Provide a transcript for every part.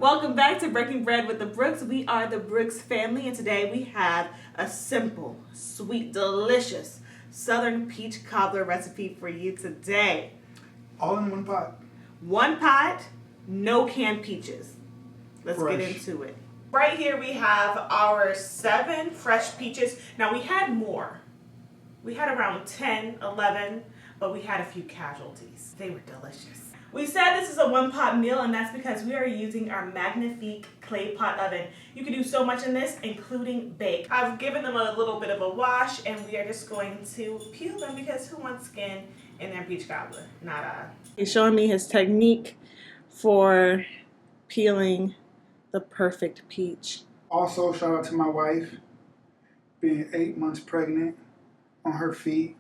Welcome back to Breaking Bread with the Brooks. We are the Brooks family, and today we have a simple, sweet, delicious Southern peach cobbler recipe for you today. All in one pot. One pot, no canned peaches. Let's Fresh. get into it. Right here we have our 7 fresh peaches. Now we had more. We had around 10, 11, but we had a few casualties. They were delicious. We said this is a one-pot meal, and that's because we are using our Magnifique Claypot Oven. You can do so much in this, including bake. I've given them a little bit of a wash, and we are just going to peel them because who wants skin in their peach cobbler? Not I. He's showing me his technique for peeling the perfect peach. Also, shout out to my wife, being 8 months pregnant, on her feet,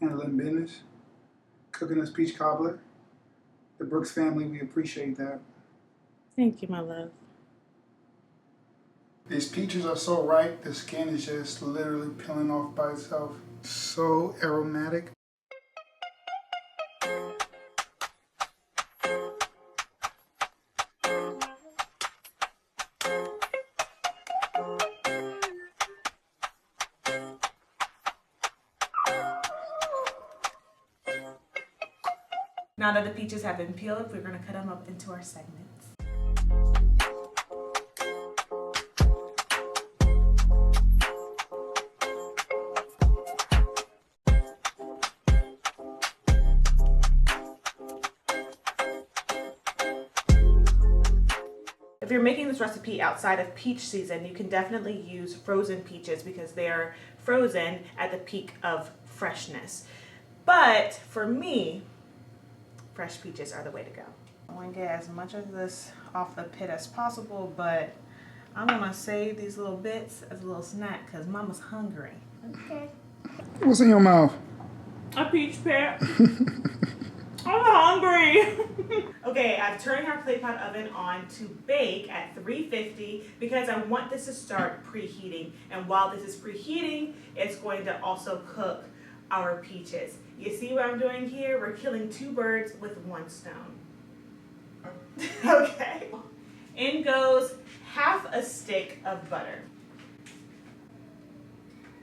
handling business, cooking us peach cobbler. The Brooks family, we appreciate that. Thank you, my love. These peaches are so ripe, the skin is just literally peeling off by itself. So aromatic. Now that the peaches have been peeled, we're going to cut them up into our segments. If you're making this recipe outside of peach season, you can definitely use frozen peaches because they are frozen at the peak of freshness. But for me, fresh peaches are the way to go. I want to get as much of this off the pit as possible, but I'm going to save these little bits as a little snack because Mama's hungry. Okay. What's in your mouth? A peach pit. I'm hungry. Okay, I've turned our Claypot oven on to bake at 350 because I want this to start preheating. And while this is preheating, it's going to also cook our peaches. You see what I'm doing here? We're killing 2 birds with 1 stone. Okay. In goes half a stick of butter.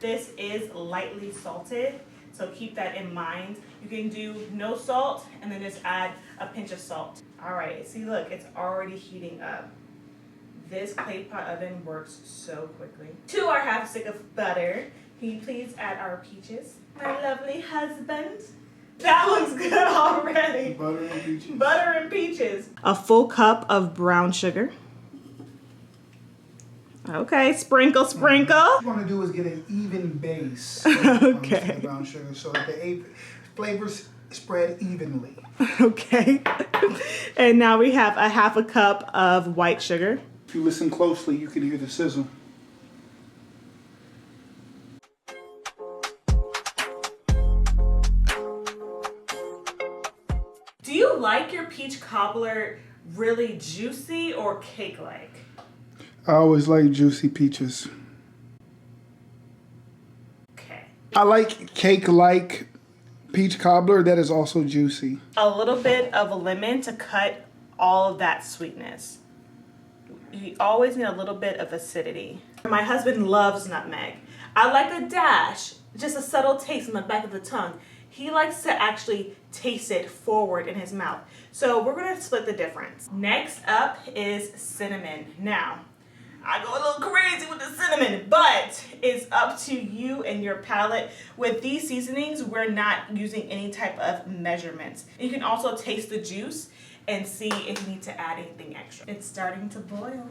This is lightly salted, so keep that in mind. You can do no salt and then just add a pinch of salt. All right, see, look, it's already heating up. This Claypot oven works so quickly. To our half stick of butter, can you please add our peaches? My lovely husband. That looks good already. Butter and peaches. Butter and peaches. A full cup of brown sugar. Okay, sprinkle, sprinkle. What you want to do is get an even base. Okay. The brown sugar so that the flavors spread evenly. Okay. And now we have a half a cup of white sugar. If you listen closely, you can hear the sizzle. Do you like your peach cobbler really juicy or cake-like? I always like juicy peaches. Okay. I like cake-like peach cobbler that is also juicy. A little bit of a lemon to cut all of that sweetness. You always need a little bit of acidity. My husband loves nutmeg. I like a dash, just a subtle taste on the back of the tongue. He likes to actually taste it forward in his mouth. So we're gonna split the difference. Next up is cinnamon. Now, I go a little crazy with the cinnamon, but it's up to you and your palate. With these seasonings, we're not using any type of measurements. You can also taste the juice and see if you need to add anything extra. It's starting to boil.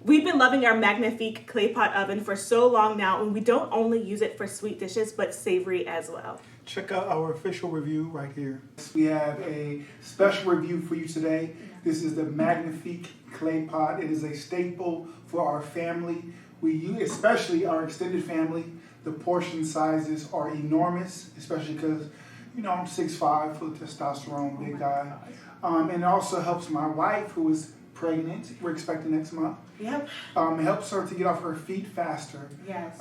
We've been loving our Magnifique Claypot Oven for so long now, and we don't only use it for sweet dishes, but savory as well. Check out our official review right here. We have a special review for you today. This is the Magnifique Claypot. It is a staple for our family. We use, especially our extended family. The portion sizes are enormous, especially because, you know, I'm 6'5", full of testosterone, big guy. And it also helps my wife, who is pregnant. We're expecting next month. Yep. It helps her to get off her feet faster. Yes.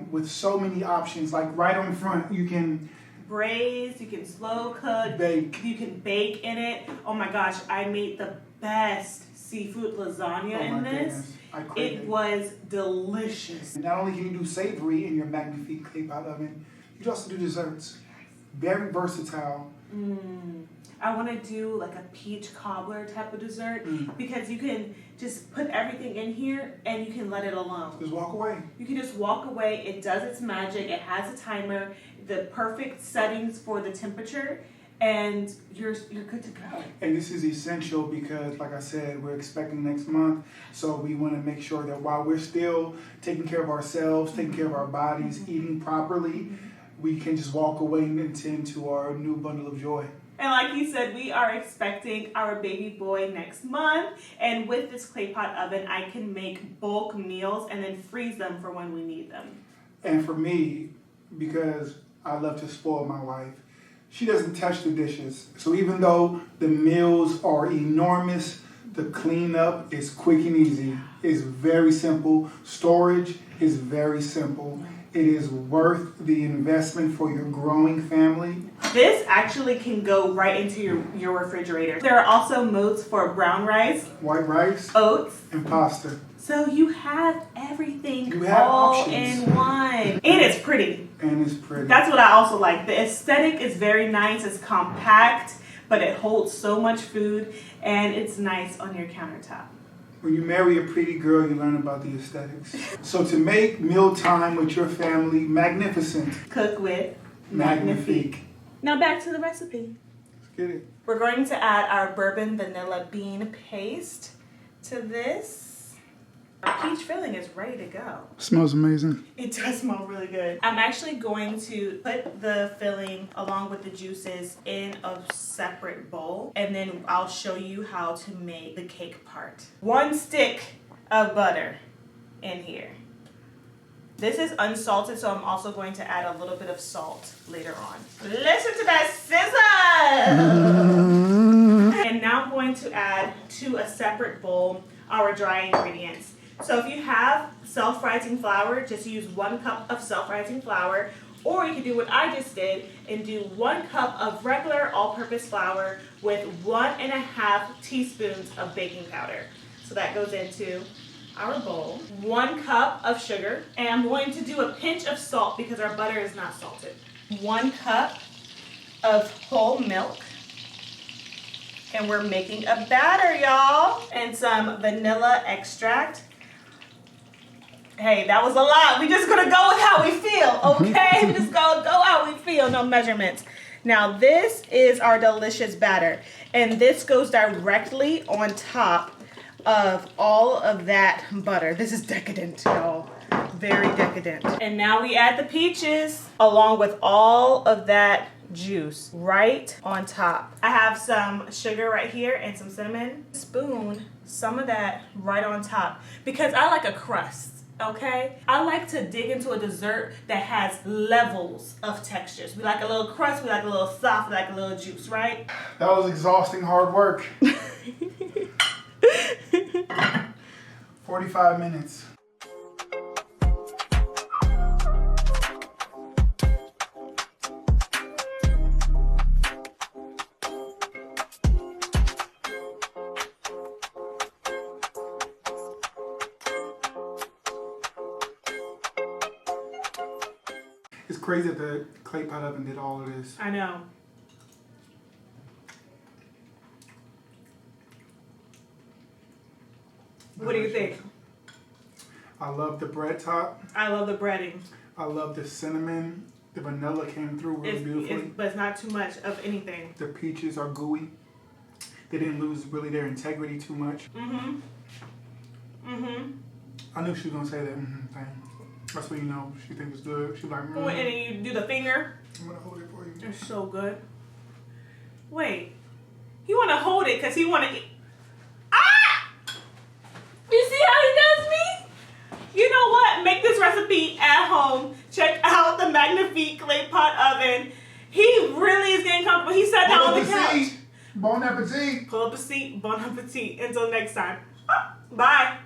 With so many options, like right on front, you can braise, you can slow cook, bake. You can bake in it. Oh my gosh, I made the best seafood lasagna in this. It was delicious. And not only can you do savory in your Magnifique Claypot Oven, you can also do desserts. Very versatile. I want to do like a peach cobbler type of dessert because you can just put everything in here and you can let it alone. Just walk away. You can just walk away. It does its magic. It has a timer, the perfect settings for the temperature, and you're good to go. And this is essential because, like I said, we're expecting next month, so we want to make sure that while we're still taking care of ourselves, taking care of our bodies, eating properly, we can just walk away and tend to our new bundle of joy. And like he said, we are expecting our baby boy next month. And with this Claypot oven, I can make bulk meals and then freeze them for when we need them. And for me, because I love to spoil my wife, she doesn't touch the dishes. So even though the meals are enormous, the cleanup is quick and easy. It's very simple. Storage is very simple. It is worth the investment for your growing family. This actually can go right into your refrigerator. There are also modes for brown rice, white rice, oats, and pasta. So you have everything you have all options. In one. And it's pretty. And it's pretty. That's what I also like. The aesthetic is very nice. It's compact, but it holds so much food, and it's nice on your countertop. When you marry a pretty girl, you learn about the aesthetics. So to make mealtime with your family magnificent, cook with Magnifique. Now back to the recipe. Let's get it. We're going to add our bourbon vanilla bean paste to this. Our peach filling is ready to go. Smells amazing. It does smell really good. I'm actually going to put the filling along with the juices in a separate bowl, and then I'll show you how to make the cake part. 1 stick of butter in here. This is unsalted, so I'm also going to add a little bit of salt later on. Listen to that sizzle! And now I'm going to add to a separate bowl our dry ingredients. So if you have self-rising flour, just use 1 cup of self-rising flour, or you can do what I just did and do 1 cup of regular all-purpose flour with 1.5 teaspoons of baking powder. So that goes into our bowl. 1 cup of sugar, and I'm going to do a pinch of salt because our butter is not salted. 1 cup of whole milk. And we're making a batter, y'all. And some vanilla extract. Hey, that was a lot. We just gonna go with how we feel, okay? We just go how we feel, no measurements. Now this is our delicious batter. And this goes directly on top of all of that butter. This is decadent, y'all. Very decadent. And now we add the peaches along with all of that juice right on top. I have some sugar right here and some cinnamon. Spoon some of that right on top because I like a crust. Okay, I like to dig into a dessert that has levels of textures. We like a little crust, we like a little soft, we like a little juice, right? That was exhausting hard work. 45 minutes. It's crazy that the Claypot oven did all of this. I know. What do you think? I love the bread top. I love the breading. I love the cinnamon. The vanilla came through really beautifully. But it's not too much of anything. The peaches are gooey. They didn't lose really their integrity too much. Mm-hmm. Mm-hmm. I knew she was going to say that thing. That's when you know she thinks it's good. She's like, And then you do the finger. I'm going to hold it for you. It's so good. Wait. He want to hold it because he want to eat. Ah! You see how he does me? You know what? Make this recipe at home. Check out the Magnifique Claypot Oven. He really is getting comfortable. He sat down on the couch. Bon appetit. Pull up a seat. Bon appetit. Until next time. Bye.